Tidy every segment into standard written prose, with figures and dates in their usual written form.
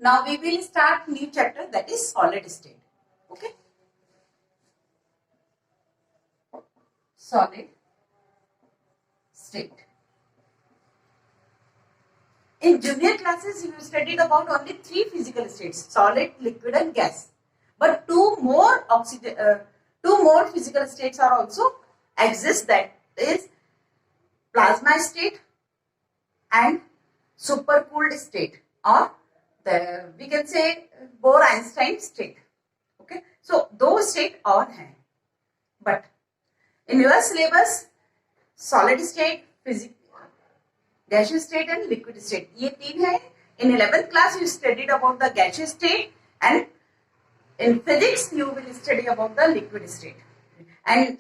Now we will start new chapter, that is solid state. Okay. Solid state. In junior classes, you studied about only 3 physical states: solid, liquid, and gas. But two more physical states are also exist. That is plasma state and supercooled state, or we can say Bohr-Einstein state. Okay, so those state और हैं. But in your syllabus, solid state, gaseous state and liquid state, ये 3 है. In 11th class you studied about the gaseous state, and in physics you will study about the liquid state, and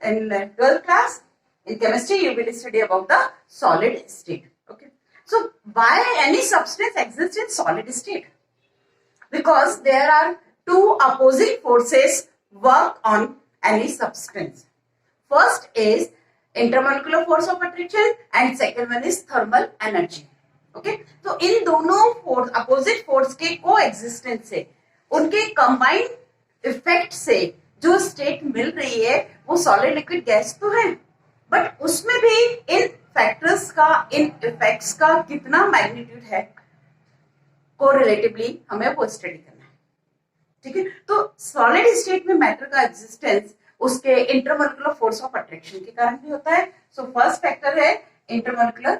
in 12th class in chemistry you will study about the solid state. Okay, so why any substance exists in solid state? Because there are two opposing forces work on any substance. First is intermolecular force of attraction and second one is thermal energy. Okay, तो इन दोनों opposite force के coexistence से, उनके combined effect से जो state मिल रही है वो सॉलिड लिक्विड गैस तो है, बट उसमें भी इन फैक्टर्स का, इन इफेक्ट्स का कितना मैग्नीट्यूड है कोरिलेटिवली हमें वो स्टडी करना है. ठीक है, तो सॉलिड स्टेट में मैटर का एग्जिस्टेंस उसके इंटरमोलिकुलर फोर्स ऑफ अट्रैक्शन के कारण भी होता है. सो फर्स्ट फैक्टर है intermolecular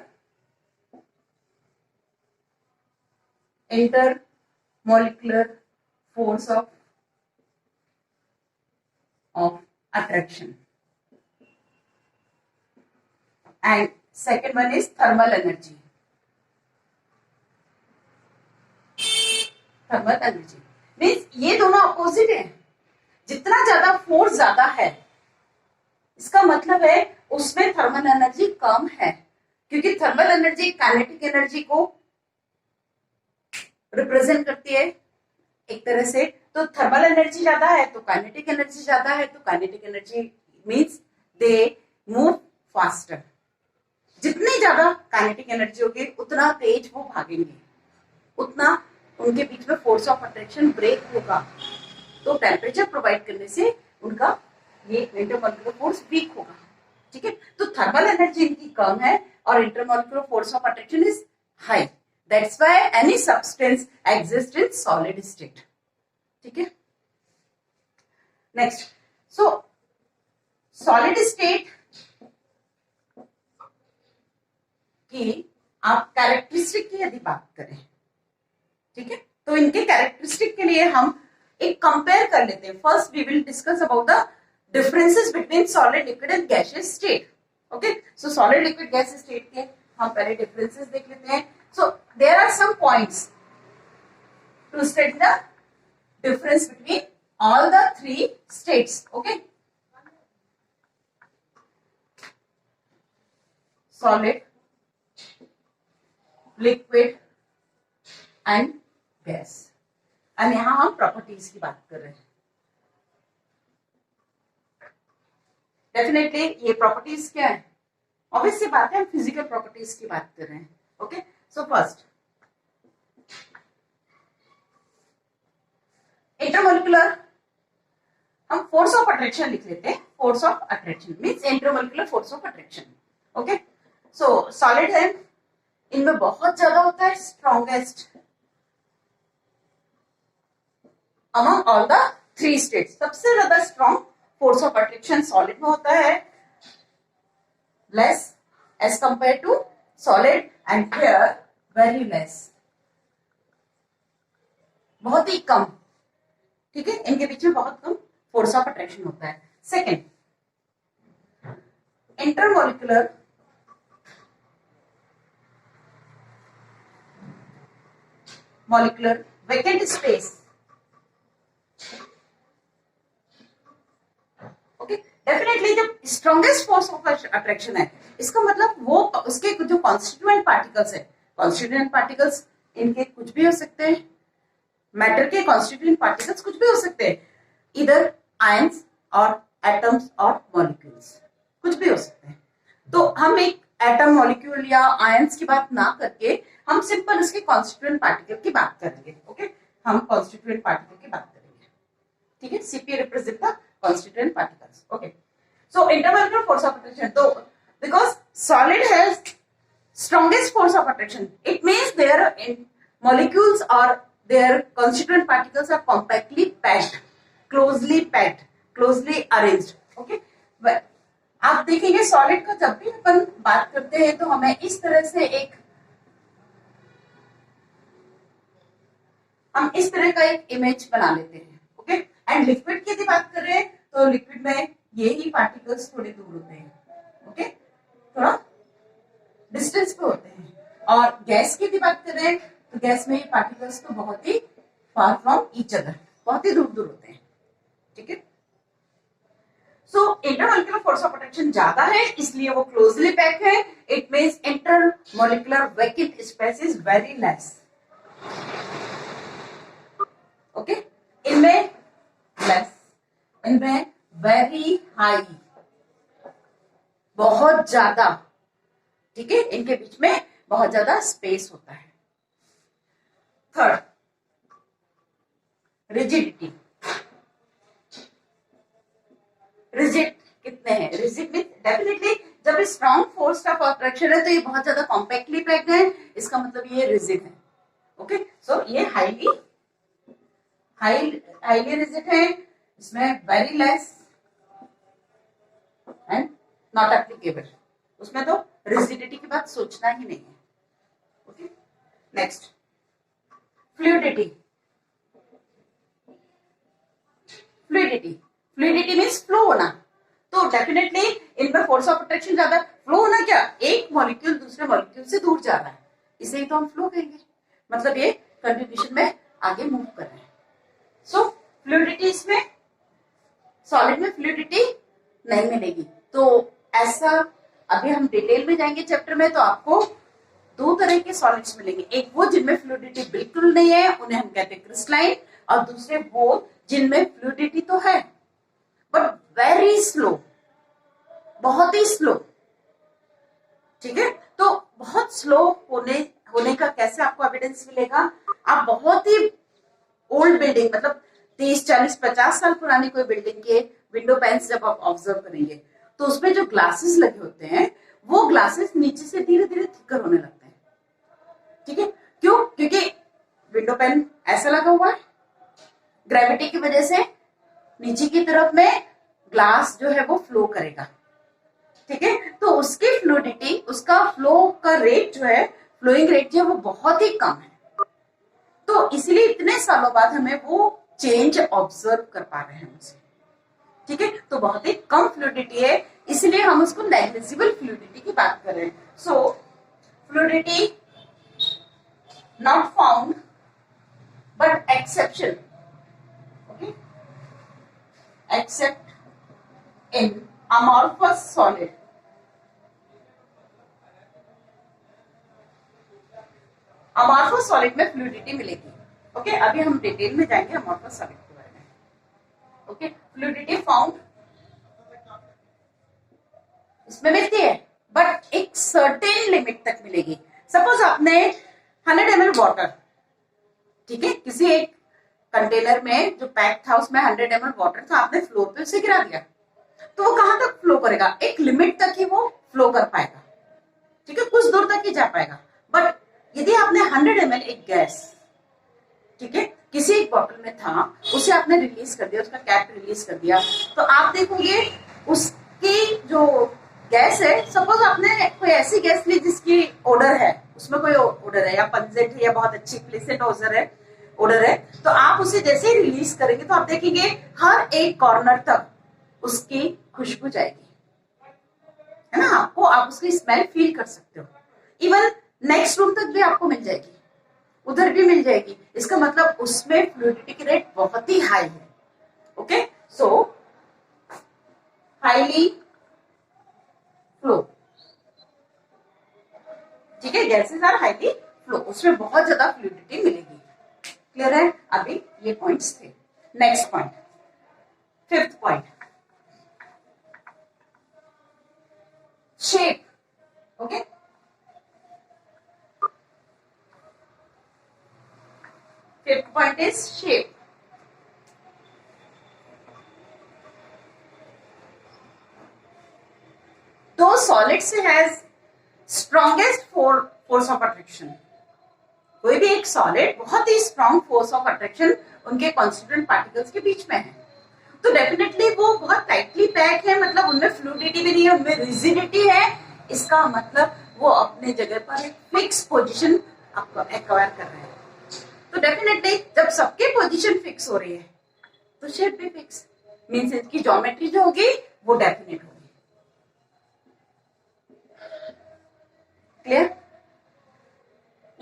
force of attraction, and second one is thermal energy. Thermal energy means ये दोनों अपोजिट हैं. जितना ज्यादा फोर्स ज्यादा है, इसका मतलब है उसमें थर्मल एनर्जी कम है, क्योंकि थर्मल एनर्जी काइनेटिक एनर्जी को रिप्रेजेंट करती है एक तरह से. तो थर्मल एनर्जी ज्यादा है तो काइनेटिक एनर्जी ज्यादा है, तो kinetic energy means they move faster. जितनी ज्यादा काइनेटिक एनर्जी होगी उतना तेज वो भागेंगे, उतना उनके बीच में फोर्स ऑफ अट्रैक्शन ब्रेक होगा, तो टेम्परेचर प्रोवाइड करने से उनका ये इंटरमोलिकुलर फोर्स वीक होगा. ठीक है, तो थर्मल एनर्जी इनकी कम है और intermolecular force of attraction is high. That's why any substance exists in solid state. ठीक है, नेक्स्ट. सो सॉलिड स्टेट की आप कैरेक्टरिस्टिक की यदि बात करें, ठीक है, तो इनके कैरेक्टरिस्टिक के लिए हम एक कंपेयर कर लेते हैं. First we will discuss about the differences between solid, liquid and gaseous state. Okay, so solid, liquid, gaseous state के हम पहले डिफरेंसेस देख लेते हैं. So there are some points to study the difference between all the 3 states. Okay, solid, liquid and gas. और यहाँ हम properties की बात कर रहे हैं. डेफिनेटली ये प्रॉपर्टीज क्या है? ऑब्वियस सी बात है, हम फिजिकल प्रॉपर्टीज की बात कर रहे हैं. ओके, सो फर्स्ट इंटरमोलिकुलर, हम फोर्स ऑफ अट्रैक्शन लिख लेते हैं. Force of attraction means intermolecular force of attraction. Okay, so solid है, इनमें बहुत ज्यादा होता है, strongest among all the 3 states. सबसे ज्यादा strong force of attraction solid में होता है, less as compare to solid, and here very less, बहुत ही कम. ठीक है, इनके बीच में बहुत कम फोर्स ऑफ अट्रैक्शन होता है. Second, intermolecular molecular vacant space. Okay, definitely जब स्ट्रॉन्गेस्ट फोर्स ऑफ अट्रैक्शन है, इसका मतलब वो उसके जो कॉन्स्टिट्यूएंट पार्टिकल्स है, कॉन्स्टिट्यूएंट पार्टिकल्स इनके कुछ भी हो सकते हैं, मैटर के कॉन्स्टिट्यूएंट पार्टिकल्स कुछ भी हो सकते हैं, इधर आयंस और एटम्स और मॉलिक्यूल्स कुछ भी हो सकते हैं. तो हम एक एटम, मॉलिक्यूल या आयंस की बात ना करके हम सिंपल इसके कॉन्स्टिट्यूएंट पार्टिकल की बात करेंगे. ओके, हम कॉन्स्टिट्यूएंट पार्टिकल की बात करेंगे. ठीक है, CP represent the constituent particles. Okay, so intermolecular force of attraction, तो because solid has strongest force of attraction, it means their molecules or their constituent particles are compactly packed, closely arranged. Okay, आप देखेंगे solid का जब भी अपन बात करते हैं तो हमें इस तरह से हम इस तरह का एक इमेज बना लेते हैं. ओके, एंड लिक्विड की यदि बात कर रहे हैं तो लिक्विड में ये ही पार्टिकल्स थोड़े दूर होते हैं. ओके, थोड़ा डिस्टेंस पे होते हैं. और गैस की भी बात कर रहे हैं तो गैस में ये पार्टिकल्स तो बहुत ही फार फ्रॉम ईच अदर, बहुत ही दूर दूर होते हैं. ठीक है, सो इंटरमॉलिक्यूलर फोर्स ऑफ अट्रैक्शन ज्यादा है इसलिए वो क्लोजली पैक है. It means intermolecular vacant space is very less. Okay, इनमें लेस, इनमें वेरी हाई, बहुत ज्यादा. ठीक है, इनके बीच में बहुत ज्यादा स्पेस होता है. Third, rigidity. रिजिड कितने हैं? रिजिड में डेफिनेटली जब स्ट्रॉन्ग फोर्स ऑफ अट्रैक्शन है तो ये बहुत ज्यादा कॉम्पैक्टली पैक्ड है, इसका मतलब ये रिजिड है. ओके, सो ये हाईली रिजिड है, इसमें very less and not applicable. उसमें तो रिजिडिटी की बात सोचना ही नहीं है. Okay, next, fluidity. Fluidity means flow होना. तो डेफिनेटली इनमें फोर्स ऑफ अट्रैक्शन ज्यादा. फ्लो होना क्या? एक मॉलिक्यूल दूसरे मॉलिक्यूल से दूर जा रहा है, इसे ही तो हम फ्लो कहेंगे. मतलब ये कंट्रीब्यूशन में आगे मूव कर रहे हैं. सो फ्लूइडिटी, इसमें सॉलिड में फ्लूइडिटी नहीं मिलेगी. तो ऐसा अभी हम डिटेल में जाएंगे चैप्टर में तो आपको दो तरह के सॉलिड्स मिलेंगे. एक वो जिनमें फ्लूइडिटी बिल्कुल नहीं है, उन्हें हम कहते हैं क्रिस्टलाइन. और दूसरे वो जिनमें फ्लूइडिटी तो है बट वेरी स्लो, बहुत ही स्लो. ठीक है, तो बहुत स्लो होने का कैसे आपको एविडेंस मिलेगा? आप बहुत ही ओल्ड बिल्डिंग, मतलब 30, 40, 50 साल पुरानी कोई बिल्डिंग के विंडो पैन्स जब आप ऑब्जर्व करेंगे तो उसमें जो ग्लासेस लगे होते हैं वो ग्लासेस नीचे से धीरे धीरे थिकर होने लगते हैं. ठीक है, क्यों? क्योंकि विंडो पैन ऐसा लगा हुआ है, ग्रेविटी की वजह से नीचे की तरफ में ग्लास जो है वो फ्लो करेगा. ठीक है, तो उसकी फ्लूइडिटी, उसका फ्लो का रेट जो है, फ्लोइंग रेट जो है वो बहुत ही कम है. तो इसलिए इतने सालों बाद हमें वो चेंज ऑब्जर्व कर पा रहे हैं उसे. ठीक है, तो बहुत ही कम फ्लूइडिटी है, इसलिए हम उसको नेग्लिजिबल फ्लूइडिटी की बात कर रहे हैं. So fluidity not found but exception. Okay, except in amorphous solid. Amorphous solid में फ्लूइडिटी मिलेगी. ओके, अभी हम डिटेल में जाएंगे अमॉर्फस सॉलिड के बारे में. ओके, फ्लूइडिटी फाउंड इसमें मिलती है बट एक सर्टेन लिमिट तक मिलेगी. सपोज आपने 100 ml वाटर, ठीक है, किसी एक कंटेनर में जो पैक था उसमें 100 ml वाटर था, आपने फ्लोर पे उसे गिरा दिया तो वो कहां तक फ्लो करेगा? एक लिमिट तक ही वो फ्लो कर पाएगा. ठीक है, कुछ दूर तक ही जा पाएगा. बट यदि आपने 100 ml एक गैस, ठीक है, किसी एक बॉटल में था, उसे आपने रिलीज कर दिया, उसका कैप रिलीज कर दिया, तो आप देखोगे उसकी जो गैस है, सपोज आपने कोई ऐसी गैस ली जिसकी ओडर है, उसमें कोई ओडर है या पंजेंट है या बहुत अच्छी प्लेसेंट ओडर है, तो आप उसे जैसे ही रिलीज करेंगे तो आप देखेंगे हर एक कॉर्नर तक उसकी खुशबू जाएगी, है ना. आप उसकी स्मेल फील कर सकते हो. इवन नेक्स्ट रूम तक भी आपको मिल जाएगी, उधर भी मिल जाएगी. इसका मतलब उसमें फ्लूइडिटी की रेट बहुत ही हाई है. ओके, सो हाईली फ्लो. ठीक है, गैसेस आर हाईली फ्लो, उसमें बहुत ज्यादा फ्लूइडिटी मिलेगी. क्लियर है? अभी ये पॉइंट्स थे. Next point, fifth point, shape. Okay, Fifth point is shape. Though solids has strongest force of attraction, कोई भी एक सॉलिड बहुत ही स्ट्रॉन्ग फोर्स ऑफ अट्रैक्शन उनके कॉन्स्टिट्यूएंट पार्टिकल्स के बीच में है, तो डेफिनेटली वो बहुत टाइटली पैक है, मतलब उनमें फ्लूइडिटी भी नहीं है, उनमें रिजिडिटी है। इसका मतलब वो अपने जगह पर एक फिक्स पोजीशन एक्वायर कर रहे हैं। तो डेफिनेटली जब सबके पोजीशन फिक्स हो रही है तो शेप भी फिक्स, मींस इसकी ज्योमेट्री जो होगी वो डेफिनेट होगी। क्लियर?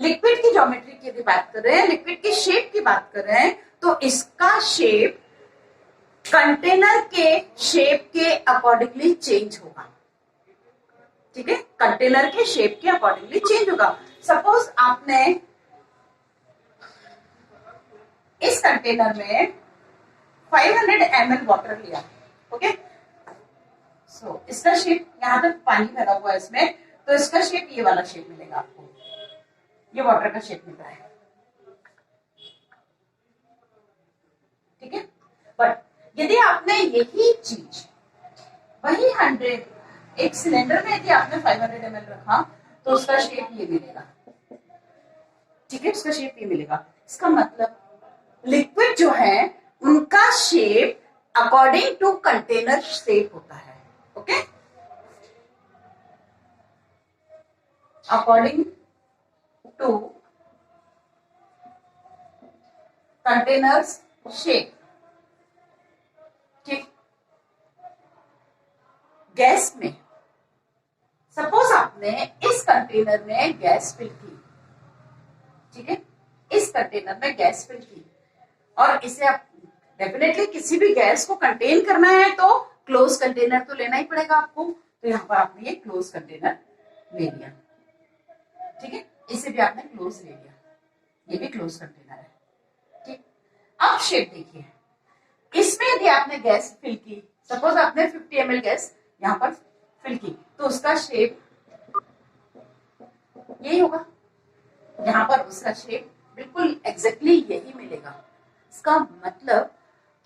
लिक्विड की ज्योमेट्री की यदि बात कर रहे हैं, लिक्विड की शेप की बात कर रहे हैं, तो इसका शेप कंटेनर के शेप के अकॉर्डिंगली चेंज होगा। ठीक है, कंटेनर के शेप के अकॉर्डिंगली चेंज होगा। सपोज आपने इस कंटेनर में 500 ml वाटर लिया, ओके, सो इसका शेप, यहां तक पानी भरा हुआ है इसमें, तो इसका शेप ये वाला शेप मिलेगा आपको, ये वाटर का शेप मिल रहा है। ठीक है, बट यदि आपने यही चीज वही 100 एक सिलेंडर में यदि आपने 500 ml रखा तो उसका शेप ये मिलेगा। ठीक है, उसका शेप ये मिलेगा। इसका मतलब लिक्विड जो है उनका shape according to container shape होता है। Okay, according to container's shape. ठीक, गैस में सपोज आपने इस कंटेनर में गैस फिल की, ठीक है, इस कंटेनर में गैस फिल की, और इसे आप डेफिनेटली किसी भी गैस को कंटेन करना है तो क्लोज कंटेनर तो लेना ही पड़ेगा आपको, तो यहां पर आपने ये क्लोज कंटेनर ले लिया। ठीक है, इसे भी आपने क्लोज ले लिया, ये भी क्लोज कंटेनर है। ठीक, अब शेप देखिए, इसमें यदि आपने गैस फिल की, सपोज आपने 50 ml गैस यहां पर फिल की, तो उसका शेप यही होगा, यहां पर उसका शेप बिल्कुल एग्जैक्टली यही मिलेगा। इसका मतलब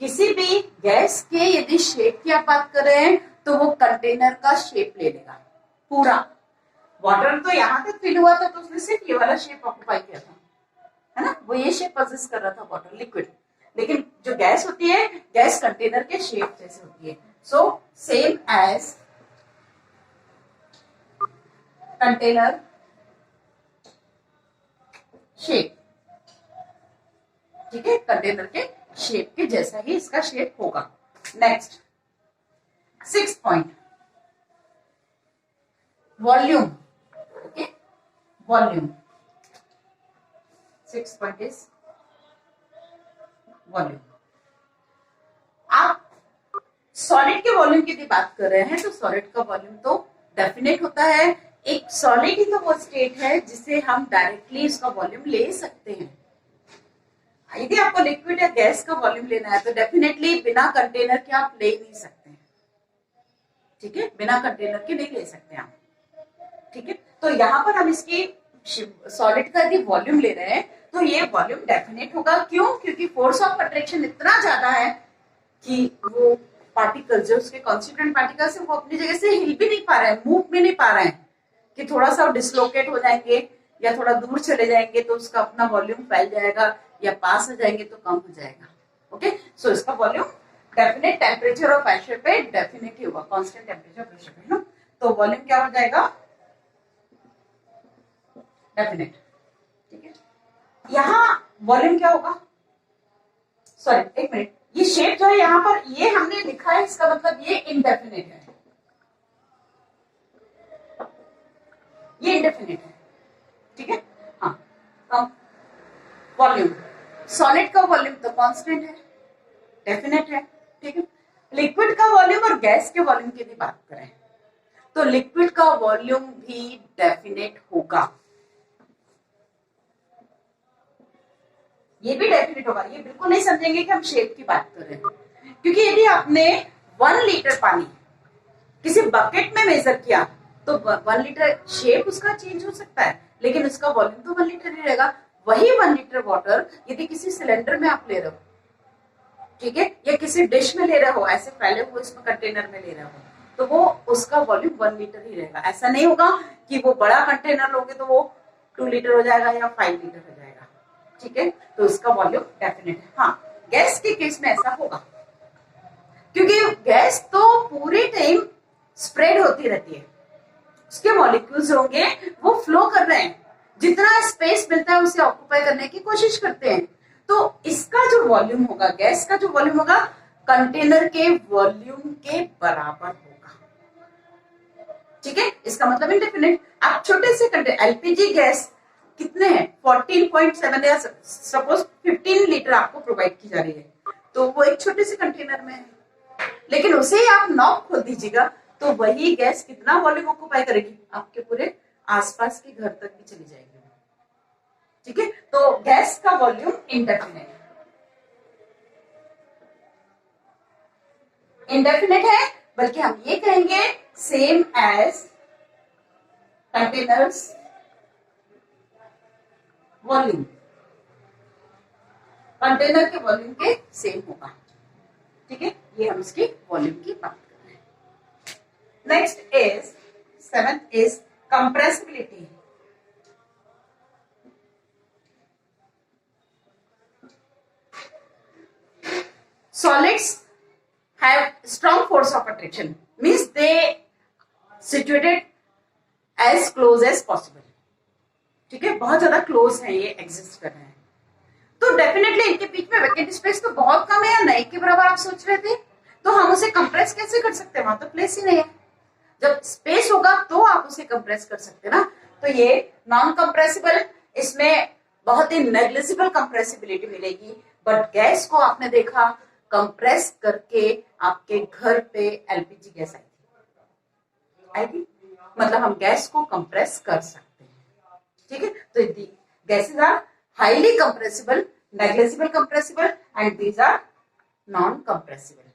किसी भी गैस के यदि शेप की आप बात कर रहे हैं तो वो कंटेनर का शेप ले लेगा पूरा। वाटर तो यहां तक फिल हुआ था तो उसने सिर्फ ये वाला शेप ऑक्यूपाई किया था, है ना, वो ये शेप पोजेस कर रहा था वाटर लिक्विड, लेकिन जो गैस होती है, गैस कंटेनर के शेप जैसे होती है। So same as container shape. ठीक है, कंटेनर के शेप के जैसा ही इसका शेप होगा। Next 6th point, volume. Okay, volume, 6th point is volume. आप सॉलिड के वॉल्यूम की बात कर रहे हैं तो सॉलिड का वॉल्यूम तो डेफिनेट होता है। एक सॉलिड ही तो वो स्टेट है जिसे हम डायरेक्टली इसका वॉल्यूम ले सकते हैं। यदि आपको लिक्विड या गैस का वॉल्यूम लेना है तो डेफिनेटली बिना कंटेनर के आप ले नहीं सकते। ठीक है, बिना कंटेनर के नहीं ले सकते आप। ठीक है, तो यहां पर हम इसकी सॉलिड का यदि वॉल्यूम ले रहे हैं तो ये वॉल्यूम डेफिनेट होगा। क्यों? क्योंकि फोर्स ऑफ अट्रैक्शन इतना ज्यादा है कि वो पार्टिकल जो उसके कॉन्स्टिट्यूएंट पार्टिकल्स है वो अपनी जगह से हिल भी नहीं पा रहे हैं, मूव भी नहीं पा रहे हैं, कि थोड़ा सा डिसलोकेट हो जाएंगे या थोड़ा दूर चले जाएंगे तो उसका अपना वॉल्यूम फैल जाएगा, या पास आ जाएंगे तो कम हो जाएगा। ओके, सो इसका वॉल्यूम डेफिनेट टेम्परेचर और प्रेशर पे डेफिनेटली होगा, कांस्टेंट टेम्परेचर प्रेशर पे ना, तो वॉल्यूम क्या हो जाएगा? डेफिनेट। ठीक है, यहाँ वॉल्यूम क्या होगा? सॉरी एक मिनट, ये शेप जो है यहाँ पर ये हमने लिखा है, इसका मतलब ये इनडेफिनेट है, ये इनडेफिनेट है। ठीक है, हाँ, वॉल्यूम सॉलिड का वॉल्यूम तो कांस्टेंट है, डेफिनेट है। ठीक है, लिक्विड का वॉल्यूम और गैस के वॉल्यूम की भी बात करें तो लिक्विड का वॉल्यूम भी डेफिनेट होगा, ये भी डेफिनेट होगा। ये बिल्कुल नहीं समझेंगे कि हम शेप की बात कर रहे हैं, क्योंकि यदि आपने 1 लीटर पानी किसी बकेट में मेजर किया तो 1 लीटर शेप उसका चेंज हो सकता है, लेकिन उसका वॉल्यूम तो 1 लीटर ही रहेगा। वही 1 लीटर वाटर यदि किसी सिलेंडर में आप ले रहे हो, ठीक है, या किसी डिश में ले रहे हो, ऐसे फैले हुए इसमें कंटेनर में ले रहे हो, तो वो उसका वॉल्यूम 1 लीटर ही रहेगा। ऐसा नहीं होगा कि वो बड़ा कंटेनर लोगे तो वो 2 लीटर हो जाएगा या 5 लीटर हो जाएगा, ठीक है। तो इसका वॉल्यूम डेफिनेट है। हाँ, गैस के केस में ऐसा होगा, क्योंकि गैस तो पूरे टाइम स्प्रेड होती रहती है, उसके मॉलिक्यूल्स होंगे वो फ्लो कर रहे हैं, जितना स्पेस मिलता है उसे ऑक्यूपाई करने की कोशिश करते हैं। तो इसका जो वॉल्यूम होगा, गैस का जो वॉल्यूम होगा, कंटेनर के वॉल्यूम के बराबर होगा, ठीक है। इसका मतलब इंडेफिनिट। आप छोटे से कंटेनर, एलपीजी गैस कितने हैं, 14.7 या सपोज 15 लीटर आपको प्रोवाइड की जा रही है, तो वो एक छोटे से कंटेनर में है, लेकिन उसे आप नॉब खोल दीजिएगा तो वही गैस कितना वॉल्यूम ऑक्यूपाई करेगी, आपके पूरे आसपास के घर तक भी चली जाएगी, ठीक है। तो गैस का वॉल्यूम इंडेफिनेट है, बल्कि हम ये कहेंगे same as container's volume, container के वॉल्यूम के सेम होगा, ठीक है। ये हम इसकी वॉल्यूम की बात कर रहे हैं। Next is 7th is compressibility. Solids have strong force of attraction, means they situated as close as possible, ठीक है, बहुत ज्यादा क्लोज है, ये एग्जिस्ट कर रहे हैं, तो डेफिनेटली इनके बीच में वैकेंट स्पेस तो बहुत कम है, या नहीं के बराबर आप सोच रहे थे, तो हम उसे कंप्रेस कैसे कर सकते हैं, वहां तो प्लेस ही नहीं है। जब स्पेस होगा तो आप उसे कंप्रेस कर सकते ना, तो ये नॉन कंप्रेसिबल, इसमें बहुत ही नेग्लिजिबल कंप्रेसिबिलिटी मिलेगी। बट गैस को आपने देखा कंप्रेस करके आपके घर पे एलपीजी गैस आई थी, मतलब हम गैस को कंप्रेस कर सकते हैं, ठीक है। तो gases are highly compressible, negligible compressible and these are non compressible.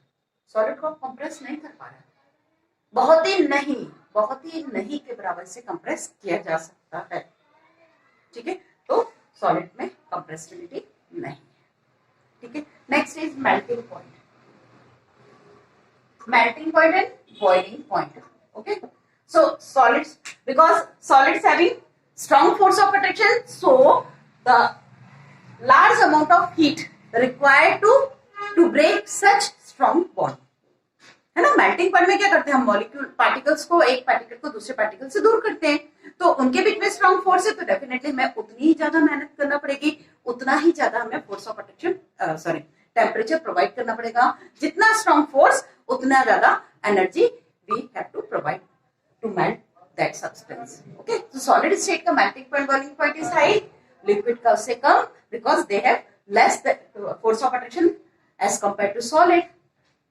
Solid को कंप्रेस नहीं कर पा रहे, बहुत ही नहीं के बराबर से कंप्रेस किया जा सकता है, ठीक है। तो सॉलिड में कंप्रेसिबिलिटी नहीं, ठीक है। Next is melting point, melting point and boiling point, okay। So solids, because solids having strong force of attraction, so the large amount of heat required to break such strong bond, है ना। Melting point में क्या करते हैं हम, molecule particles को, एक particle को दूसरे पार्टिकल से दूर करते हैं, तो उनके बीच में स्ट्रॉन्ग फोर्स है, तो डेफिनेटली हमें उतनी ही ज्यादा मेहनत करना पड़ेगी, उतना ही ज्यादा हमें force of attraction temperature provide करना पड़ेगा। जितना स्ट्रॉन्ग फोर्स उतना ज्यादा energy we have to provide to melt that substance, okay. तो सॉलिड स्टेट का melting point, boiling point is high, liquid का उससे कम, because they have less force of attraction as compare to solid,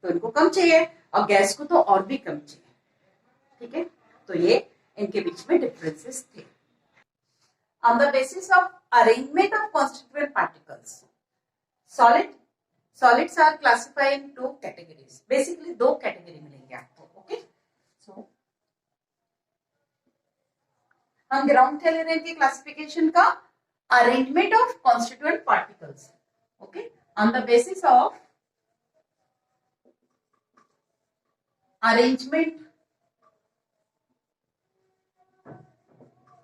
तो इनको कम चाहिए, और गैस को तो और भी कम चाहिए, ठीक है। तो ये इनके बीच में डिफरेंसेस थे। On the basis of arrangement of constituent particles, solids are classified in 2 categories, basically 2 category मिलेंगे आपको, ओके। सो हम ग्राउंड क्या ले रहे हैं क्लासिफिकेशन का, arrangement of constituent particles, okay, on the basis of arrangement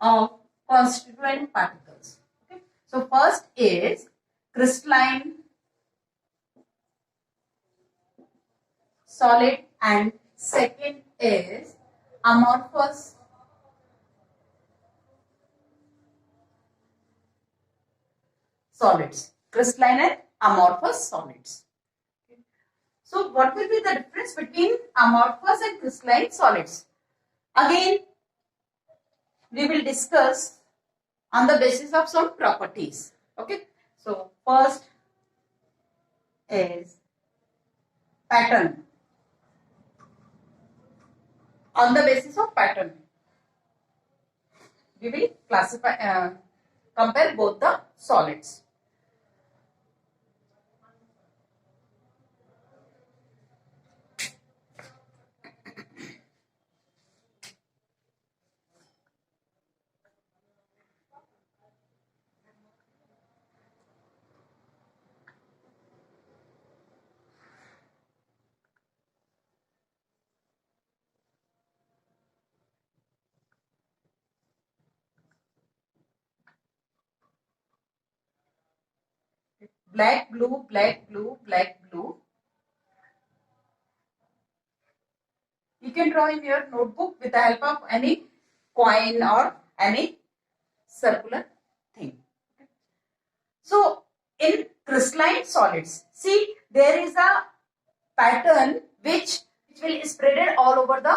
of constituent particles, okay। So first is crystalline, solid, and second is amorphous solids, crystalline and amorphous solids. So what will be the difference between amorphous and crystalline solids? Again, we will discuss on the basis of some properties, okay। So first is pattern. On the basis of pattern, we will classify, compare both the solids. black, blue, black, blue, black, blue. You can draw in your notebook with the help of any coin or any circular thing. So in crystalline solids, see there is a pattern which will spread all over the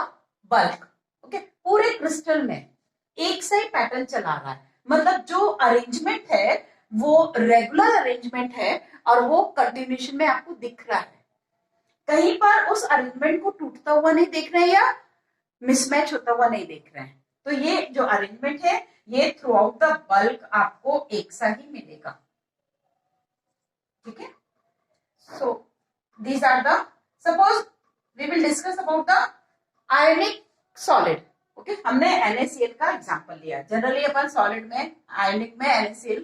bulk. Okay, पूरे crystal में एक से ही pattern चला रहा है, मतलब जो arrangement है वो रेगुलर अरेंजमेंट है और वो कंटिन्यूशन में आपको दिख रहा है। कहीं पर उस अरेंजमेंट को टूटता हुआ नहीं देख रहे हैं या मिसमैच होता हुआ नहीं देख रहे हैं। तो ये जो अरेंजमेंट है ये थ्रू आउट द बल्क आपको एक सा ही मिलेगा। ठीक है, so these are the, suppose we will discuss about the ionic solid. Okay, हमने NaCl का एग्जांपल लिया। जनरली अपन सॉलिड में, आयनिक में NaCl,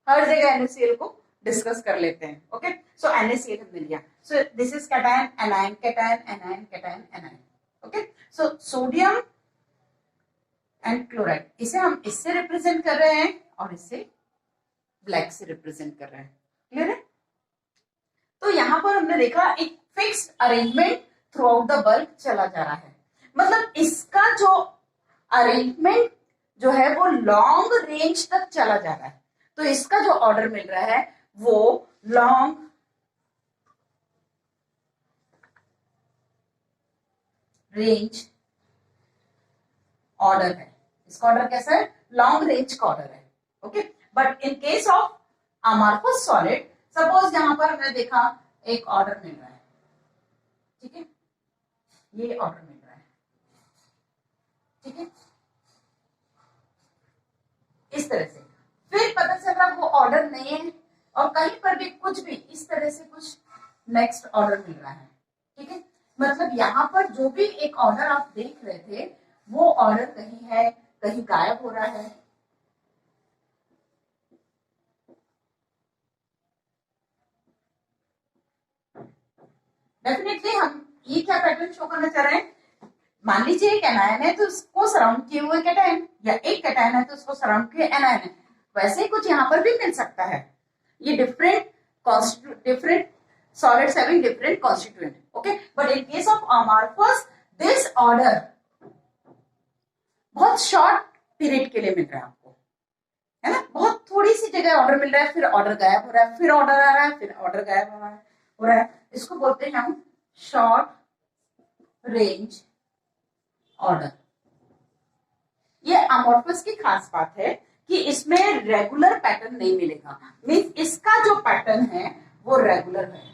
हर जगह NaCl को डिस्कस कर लेते हैं। ओके, सो NaCl हमने लिया। So this is cation, anion, cation, anion, cation, anion. Okay, so sodium and chloride, इसे हम इससे रिप्रेजेंट कर रहे हैं और इसे ब्लैक से रिप्रेजेंट कर रहे हैं। क्लियर है? तो यहां पर हमने देखा एक fixed arrangement through out the bulk चला जा रहा है, मतलब इसका जो अरेंजमेंट जो है वो लॉन्ग रेंज तक चला जा रहा है। तो इसका जो ऑर्डर मिल रहा है वो लॉन्ग रेंज ऑर्डर है। इसका ऑर्डर कैसा है? लॉन्ग रेंज का ऑर्डर है। Okay, but in case of amorphous solid, suppose यहां पर हमने देखा एक ऑर्डर मिल रहा है। ठीक है, ये ऑर्डर मिल रहा है। ठीक है, इस तरह से फिर पता चल रहा वो ऑर्डर नहीं है और कहीं पर भी कुछ भी इस तरह से कुछ नेक्स्ट ऑर्डर मिल रहा है। ठीक है, मतलब यहां पर जो भी एक ऑर्डर आप देख रहे थे वो ऑर्डर कहीं है, कहीं गायब हो रहा है। डेफिनेटली हम ये क्या पैटर्न शो करना चाह रहे हैं? मान लीजिए एक एनायन है तो उसको सराउंड किए हुए कैटायन, या एक कैटायन है तो उसको सराउंड किए एनायन है। वैसे ही कुछ यहाँ पर भी मिल सकता है। ये different solids having different constituent. Okay, but in case of amorphous, this order बहुत शॉर्ट पीरियड के लिए मिल रहा है आपको, है ना? बहुत थोड़ी सी जगह ऑर्डर मिल रहा है, फिर ऑर्डर गायब हो रहा है, फिर ऑर्डर आ रहा है, फिर ऑर्डर गायब हो रहा है। इसको बोलते हैं हम शॉर्ट रेंज ऑर्डर। ये अमॉर्फस की खास बात है कि इसमें रेगुलर पैटर्न नहीं मिलेगा, मींस इसका जो पैटर्न है वो रेगुलर है।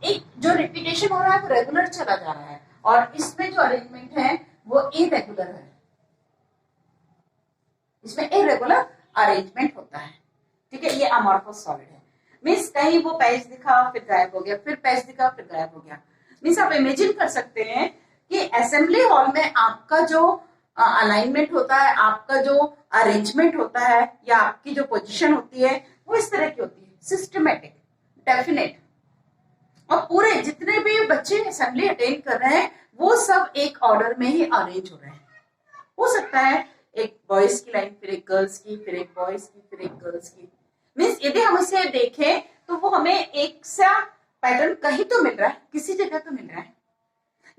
एक जो रिपीटेशन हो रहा है वो रेगुलर चला जा रहा है और इसमें जो अरेंजमेंट है वो इरेगुलर है। इसमें इरेगुलर अरेंजमेंट होता है। ठीक है, ये अमॉर्फस सॉलिड है। मींस कहीं वो पैच दिखा फिर गायब हो गया, फिर पैच दिखा फिर गायब हो गया। मींस आप इमेजिन कर सकते हैं कि असेंबली हॉल में आपका जो अलाइनमेंट होता है, आपका जो अरेंजमेंट होता है या आपकी जो पोजीशन होती है वो इस तरह की होती है, सिस्टमेटिक, डेफिनेट। और पूरे जितने भी बच्चे असेंबली अटेंड कर रहे हैं वो सब एक ऑर्डर में ही अरेंज हो रहे हैं। हो सकता है एक बॉयज की लाइन, फिर एक गर्ल्स की, फिर एक बॉयज की, फिर एक गर्ल्स की। मीन्स यदि हम इसे देखें तो वो हमें एक सा पैटर्न कहीं तो मिल रहा है, किसी जगह तो मिल रहा है।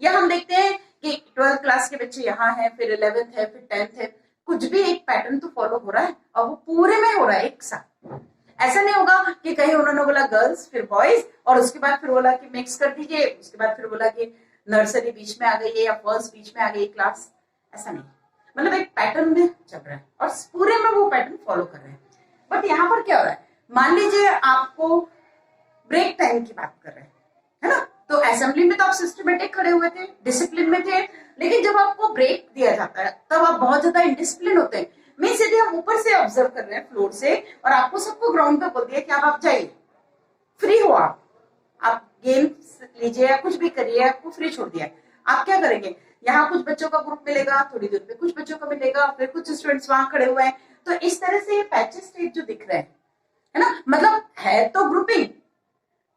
या हम देखते हैं कि 12th क्लास के बच्चे यहाँ है, फिर 11th है, फिर 10th है, कुछ भी एक पैटर्न तो फॉलो हो रहा है और वो पूरे में हो रहा है एक साथ। ऐसा नहीं होगा कि कहीं उन्होंने बोला गर्ल्स फिर बॉयज और उसके बाद फिर बोला कि मिक्स कर दीजिए, उसके बाद फिर बोला कि नर्सरी बीच में आ गई है या फर्स्ट बीच में आ गई क्लास। ऐसा नहीं, मतलब एक पैटर्न में चल रहा है और पूरे में वो पैटर्न फॉलो कर रहे हैं। बट यहाँ पर क्या हो रहा है, मान लीजिए आपको ब्रेक टाइम की बात कर रहे हैं, है ना? तो असेंबली में तो आप सिस्टमेटिक खड़े हुए थे, डिसिप्लिन में थे, लेकिन जब आपको ब्रेक दिया जाता है तब आप बहुत ज्यादा इनडिसिप्लिन होते हैं। मींस यदि हम ऊपर से ऑब्जर्व कर रहे हैं फ्लोर से और आपको सबको ग्राउंड पे बोल दिया कि आप जाइए, फ्री हो, आप गेम लीजिए या कुछ भी करिए, आपको फ्री छोड़ दिया, आप क्या करेंगे? यहाँ कुछ बच्चों का ग्रुप मिलेगा, थोड़ी दूर पे कुछ बच्चों का मिलेगा, फिर कुछ स्टूडेंट्स वहां खड़े हुए हैं। तो इस तरह से ये पैचेस टाइप जो दिख रहे हैं, है ना, मतलब है तो ग्रुपिंग,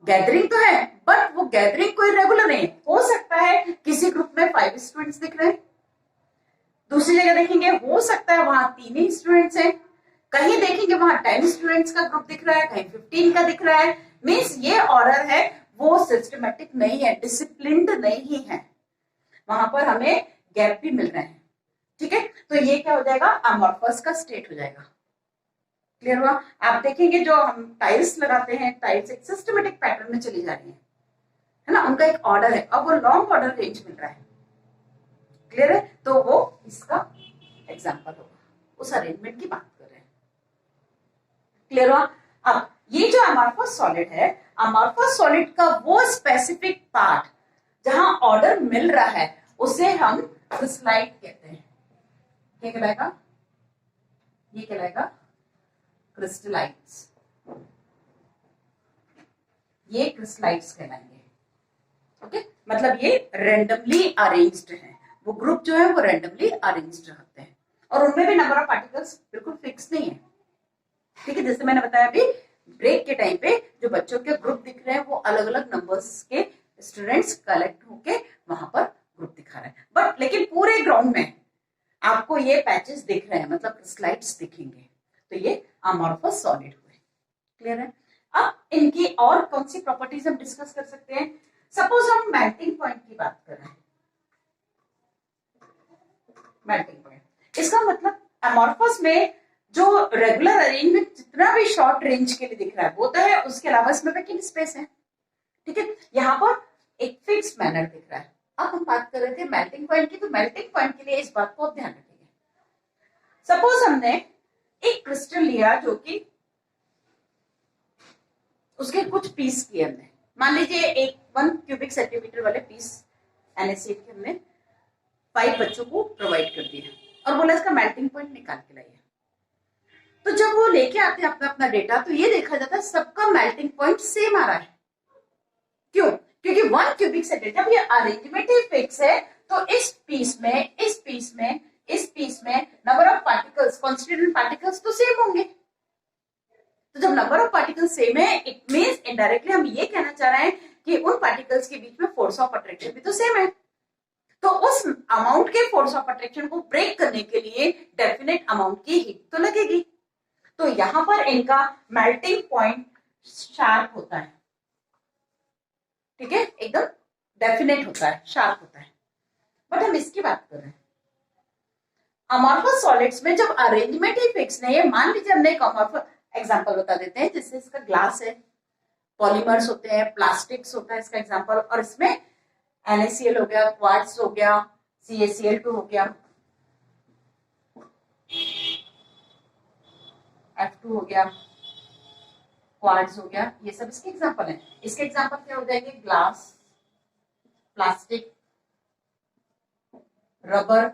गैदरिंग तो है, बट वो गैदरिंग कोई रेगुलर नहीं। हो सकता है किसी ग्रुप में 5 स्टूडेंट्स दिख रहे हैं, दूसरी जगह देखेंगे हो सकता है वहां 3 ही स्टूडेंट्स हैं, कहीं देखेंगे वहां 10 स्टूडेंट्स का ग्रुप दिख रहा है, कहीं 15 का दिख रहा है, मीन्स ये ऑर्डर है वो सिस्टमेटिक नहीं है, डिसिप्लिन्ड नहीं है, वहां पर हमें गैप भी मिल रहे हैं। ठीक है, तो ये क्या हो जाएगा, अमॉर्फस का स्टेट हो जाएगा। क्लियर हुआ? आप देखेंगे जो हम टाइल्स लगाते हैं, टाइल्स एक सिस्टमेटिक पैटर्न में चली जा रही है ना, उनका एक ऑर्डर है, अब वो लॉन्ग ऑर्डर रेंज मिल रहा है। क्लियर है? तो वो इसका एग्जाम्पल होगा, उस अरेंजमेंट की बात कर रहे हैं। क्लियर हुआ? अब ये जो अमॉर्फस सॉलिड है, अमॉर्फस सॉलिड का वो स्पेसिफिक पार्ट जहां ऑर्डर मिल रहा है उसे हम क्रिस्टलाइट कहते हैं। क्या कहलाएगा? ये कहलाएगा क्रिस्टलाइट्स, ये क्रिस्टलाइट्स कहलाएंगे। ओके, मतलब ये रेंडमली अरेंज्ड है, वो ग्रुप जो है वो रेंडमली अरेंज्ड रहते हैं और उनमें भी नंबर ऑफ पार्टिकल्स बिल्कुल फिक्स नहीं है। ठीक है, जैसे मैंने बताया अभी ब्रेक के टाइम पे जो बच्चों के ग्रुप दिख रहे हैं वो अलग अलग नंबर्स के स्टूडेंट्स कलेक्ट होके वहां पर ग्रुप दिखा रहे हैं, बट लेकिन पूरे ग्राउंड में आपको ये पैचेस दिख रहे हैं, मतलब स्लाइड्स दिखेंगे, तो ये अमॉर्फस सॉलिड हुए। क्लियर है? अब इनकी और कौन सी प्रॉपर्टीज हम डिस्कस कर सकते हैं? सपोज हम मेल्टिंग पॉइंट की बात कर रहे हैं। मेल्टिंग पॉइंट, इसका मतलब अमॉर्फस में जो रेगुलर अरेंजमेंट जितना भी शॉर्ट रेंज के लिए दिख रहा है वो तो है, उसके अलावा इसमें वैकेंट स्पेस है। ठीक है, यहाँ पर एक फिक्स मैनर दिख रहा है। अब हम बात कर रहे थे मेल्टिंग पॉइंट की, तो मेल्टिंग पॉइंट के लिए इस बात को आप ध्यान रखेंगे। सपोज हमने एक क्रिस्टल लिया जो कि उसके कुछ पीस किए हमने, मान लीजिए एक 1 क्यूबिक सेंटीमीटर वाले पीस NaCl के हमने 5 बच्चों को प्रोवाइड कर दिया और बोला इसका मेल्टिंग पॉइंट निकाल के लाइए। तो जब वो लेके आते हैं अपना अपना डेटा, तो ये देखा जाता है सबका मेल्टिंग पॉइंट सेम आ रहा है। क्यों? क्योंकि 1 क्यूबिक सेंटीमीटर, जब ये अरेंजमेंट ही फिक्स है तो इस पीस में, इस पीस में, इस पीस में number of particles, constituent particles तो सेम होंगे। तो जब नंबर ऑफ पार्टिकल्स सेम है, इट मींस इनडायरेक्टली हम ये कहना चाह रहे हैं कि उन पार्टिकल्स के बीच में फोर्स ऑफ अट्रैक्शन भी तो सेम है। तो उस अमाउंट के फोर्स ऑफ अट्रैक्शन को ब्रेक करने के लिए डेफिनेट अमाउंट की हीट तो लगेगी। तो यहां पर इनका मेल्टिंग पॉइंट शार्प होता है। ठीक है, एकदम डेफिनेट होता है, शार्प होता है। बट हम इसकी बात कर रहे हैं अमॉर्फस सॉलिड्स में, जब अरेंजमेंट ही फिक्स नहीं है। मान लीजिए हमने एक अमॉर्फस एग्जांपल बता देते हैं, जैसे इसका ग्लास है, पॉलीमर्स होते हैं, प्लास्टिक्स होता है इसका एग्जांपल, और इसमें NaCl हो गया, क्वार्ट्ज हो गया, CaCl2 हो गया, F2 हो गया, क्वार्ट्ज हो गया, ये सब इसके एग्जांपल हैं। इसके एग्जांपल क्या हो जाएंगे? Glass, plastic, rubber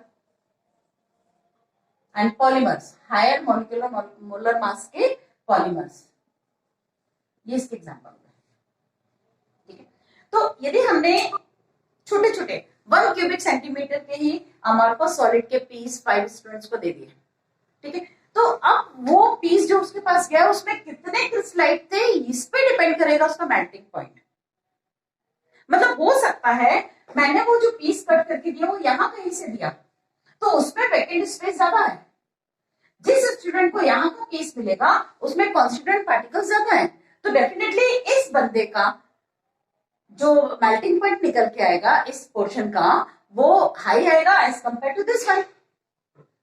and polymers, higher molecular molar mass के पॉलीमर्स, ये इसके एग्जांपल है। ठीक है, तो यदि हमने छोटे छोटे 1 क्यूबिक सेंटीमीटर के ही अमॉर्फस सॉलिड के पीस 5 स्टूडेंट्स को दे दिए, ठीक है, तो अब वो पीस जो उसके पास गया उसमें कितने क्रिस्टलाइट थे इस पे डिपेंड करेगा उसका मेल्टिंग पॉइंट। मतलब हो सकता है मैंने वो जो पीस कट करके दिया वो यहां कहीं से दिया तो उसमें वैकेंट स्पेस ज्यादा है, जिस स्टूडेंट को यहाँ का पीस मिलेगा उसमें कॉन्स्टिट्यूएंट पार्टिकल्स ज्यादा है, तो डेफिनेटली इस बंदे का जो मेल्टिंग पॉइंट निकल के आएगा इस पोर्शन का वो हाई आएगा as compare to this one,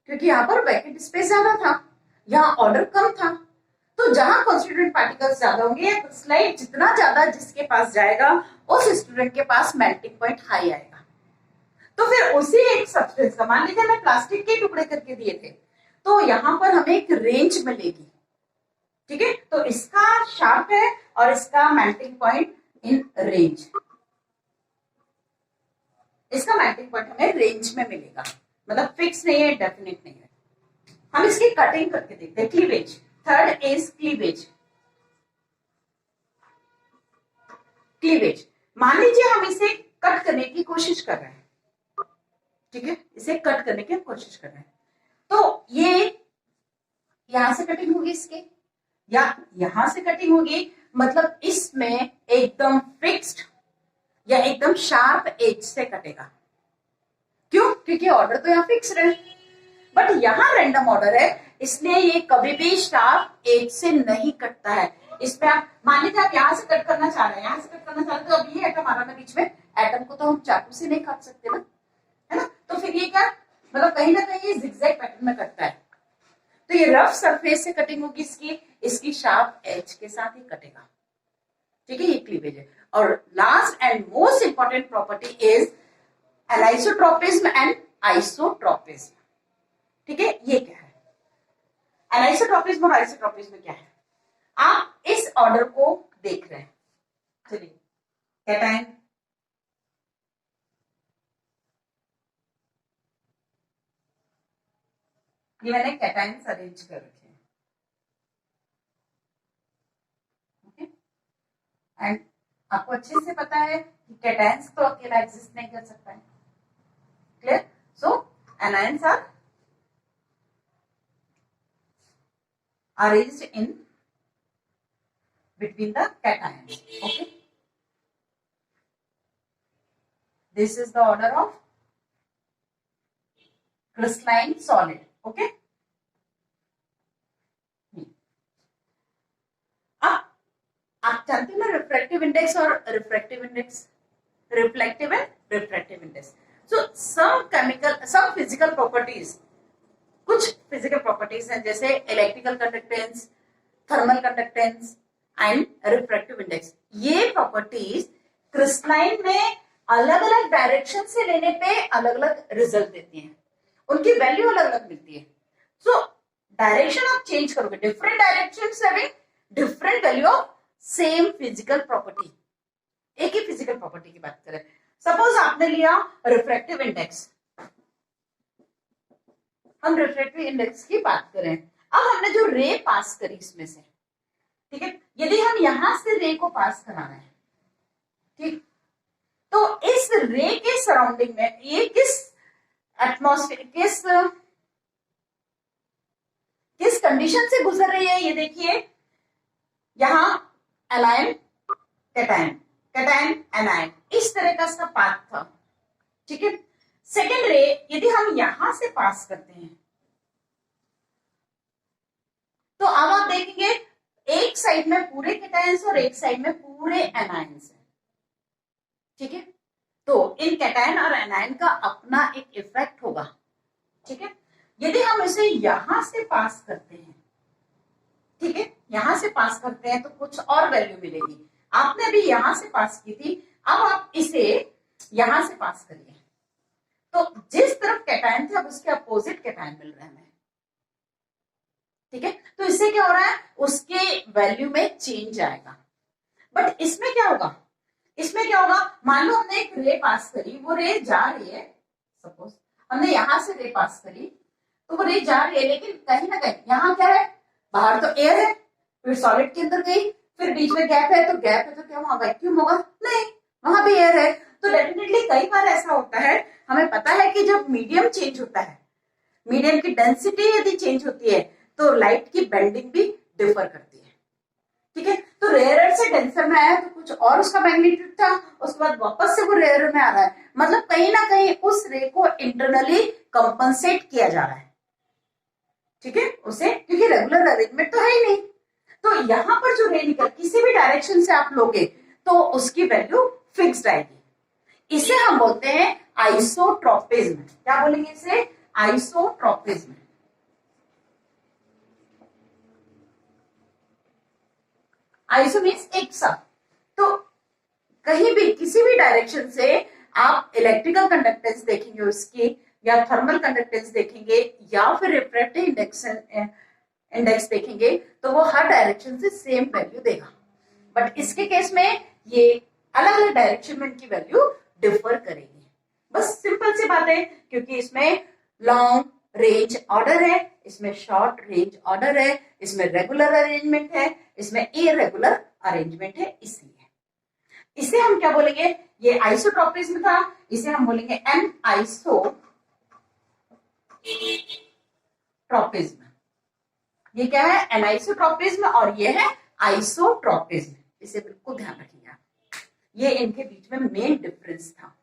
क्योंकि यहाँ पर वैकेंट स्पेस ज्यादा था, यहाँ ऑर्डर कम था। तो जहां कॉन्स्टिट्यूएंट पार्टिकल्स ज्यादा होंगे या स्लाइड जितना ज्यादा जिसके पास जाएगा उस स्टूडेंट के पास मेल्टिंग पॉइंट हाई आएगा। तो फिर उसी एक सब्सटेंस का, मान लीजिए मैं प्लास्टिक के टुकड़े करके दिए थे, तो यहां पर हमें एक रेंज मिलेगी। ठीक है, तो इसका शार्प है और इसका मेल्टिंग पॉइंट इन रेंज, इसका मेल्टिंग पॉइंट हमें रेंज में मिलेगा, मतलब फिक्स नहीं है, डेफिनेट नहीं है। हम इसकी कटिंग करके देखते हैं। Cleavage, third is cleavage. Cleavage, मान लीजिए हम इसे कट करने की कोशिश कर रहे हैं, ठीक है, इसे कट करने की कोशिश कर रहे हैं, तो ये यहां से कटिंग होगी इसके, या यहां से कटिंग होगी, मतलब इसमें एकदम फिक्स्ड या एकदम शार्प एज से कटेगा। क्यों? क्योंकि ऑर्डर तो यहां फिक्स है, बट यहां रैंडम ऑर्डर है, इसलिए ये कभी भी शार्प एज से नहीं कटता है। इसमें आप मान लीजिए आप यहाँ से कट करना चाह रहे हैं, यहाँ से कट करना चाह रहे हैं, तो अब ये एटम आ रहा है बीच में, एटम को तो हम चाकू से नहीं काट सकते ना, है ना। तो फिर ये क्या, मतलब कहीं ना कहीं ये जिगजैग पैटर्न में कटता है। तो ये रफ सरफेस से कटिंग होगी इसकी शार्प एज के साथ ही कटेगा, ठीक है। ये क्लीवेज है। और last and most important property is anisotropism and isotropism, ठीक है। ये क्या है एनाइसोट्रोपिज्म और आइसोट्रोपिज्म क्या है, आप इस ऑर्डर को देख रहे हैं। चलिए कैटायन, ये मैंने कैटायंस अरेंज कर रखे हैं, ओके। एंड आपको अच्छे से पता है कि कैटायंस तो अकेला एग्जिस्ट नहीं कर सकता है, clear. So anions are arranged in between the cations, okay. This is the order of crystalline solid, okay. अब आप जानते हैं ना रिफ्रैक्टिव इंडेक्स और refractive index, reflective and refractive index. So some physical properties, कुछ फिजिकल प्रॉपर्टीज हैं जैसे electrical conductance, thermal conductance and refractive index. ये प्रॉपर्टीज क्रिस्टलाइन में अलग अलग डायरेक्शन से लेने पे अलग अलग रिजल्ट देती हैं, उनकी वैल्यू अलग अलग मिलती है। सो डायरेक्शन आप चेंज करोगे, different direction having different value of same physical property. एक ही फिजिकल प्रॉपर्टी की बात करें, सपोज आपने लिया रिफ्रैक्टिव इंडेक्स, हम रिफ्रैक्टिव इंडेक्स की बात करें। अब हमने जो रे पास करी इसमें से, ठीक है, यदि हम यहां से रे को पास करा रहे हैं, ठीक, तो इस रे के सराउंडिंग में ये किस एटमॉस्फेयर, किस कंडीशन से गुजर रही है, ये देखिए। यहां एलायन कैटायन, कैटायन एनायन, इस तरह का इसका पाथ था, ठीक है। सेकेंड रे यदि हम यहां से पास करते हैं तो अब आप देखेंगे एक साइड में पूरे कैटायंस और एक साइड में पूरे एनायंस है, ठीक है। तो इन कैटायन और एनायन का अपना एक इफेक्ट होगा, ठीक है। यदि हम इसे यहां से पास करते हैं, ठीक है, यहां से पास करते हैं तो कुछ और वैल्यू मिलेगी। आपने अभी यहां से पास की थी, अब आप इसे यहां से पास करिए तो जिस तरफ कैटायन थे अब उसके अपोजिट कैटायन मिल रहे हैं, ठीक है। तो इससे क्या हो रहा है, उसके वैल्यू में चेंज आएगा। बट इसमें क्या होगा, इसमें क्या होगा, मान लो हमने एक रे पास करी, वो रे जा रही है, सपोज हमने यहां से रे पास करी तो वो रे जा रही है, लेकिन कहीं ना कहीं यहाँ क्या है, बाहर तो एयर है, फिर सॉलिड के अंदर गई, फिर बीच में गैप है, तो गैप है तो क्या वहां वैक्यूम होगा, नहीं, वहां भी एयर है। तो डेफिनेटली कई बार ऐसा होता है, हमें पता है कि जब मीडियम चेंज होता है, मीडियम की डेंसिटी यदि चेंज होती है तो लाइट की बेंडिंग भी डिफर करती है, ठीक है। तो रेयरर से डेंसर में आया तो कुछ और उसका मैग्नीट्यूड था, उसके बाद वापस से वो रेयरर में आ रहा है, मतलब कहीं ना कहीं उस रे को इंटरनली कंपनसेट किया जा रहा है, ठीक है, उसे, क्योंकि रेगुलर अरेंजमेंट तो है ही नहीं। तो यहां पर जो रे निकल किसी भी डायरेक्शन से आप लोगे तो उसकी वैल्यू फिक्स्ड आएगी। इसे हम बोलते हैं आइसोट्रोपिज्म। क्या बोलेंगे इसे, आइसोट्रोपिज्म। आइसो मीन्स एक सा। तो कहीं भी किसी भी डायरेक्शन से आप इलेक्ट्रिकल कंडक्टेंस देखेंगे उसकी, या थर्मल कंडक्टेंस देखेंगे, या फिर रिफ्रैक्टिव इंडेक्स देखेंगे, तो वो हर डायरेक्शन से सेम वैल्यू देगा। बट इसके केस में ये अलग अलग डायरेक्शन में इनकी वैल्यू डिफर करेगी। बस सिंपल सी बात है, क्योंकि इसमें लॉन्ग रेंज ऑर्डर है, इसमें शॉर्ट रेंज ऑर्डर है, इसमें रेगुलर अरेंजमेंट है, इसमें इरेगुलर अरेंजमेंट है, इसलिए इसे हम क्या बोलेंगे, ये आइसोट्रोपिज्म था, इसे हम बोलेंगे एन आइसोट्रोपिज्म। ये क्या है, एनाइसोट्रोपिज्म, और ये है आइसोट्रोपिज्म। इसे बिल्कुल ध्यान रखिएगा, ये इनके बीच में मेन डिफरेंस था।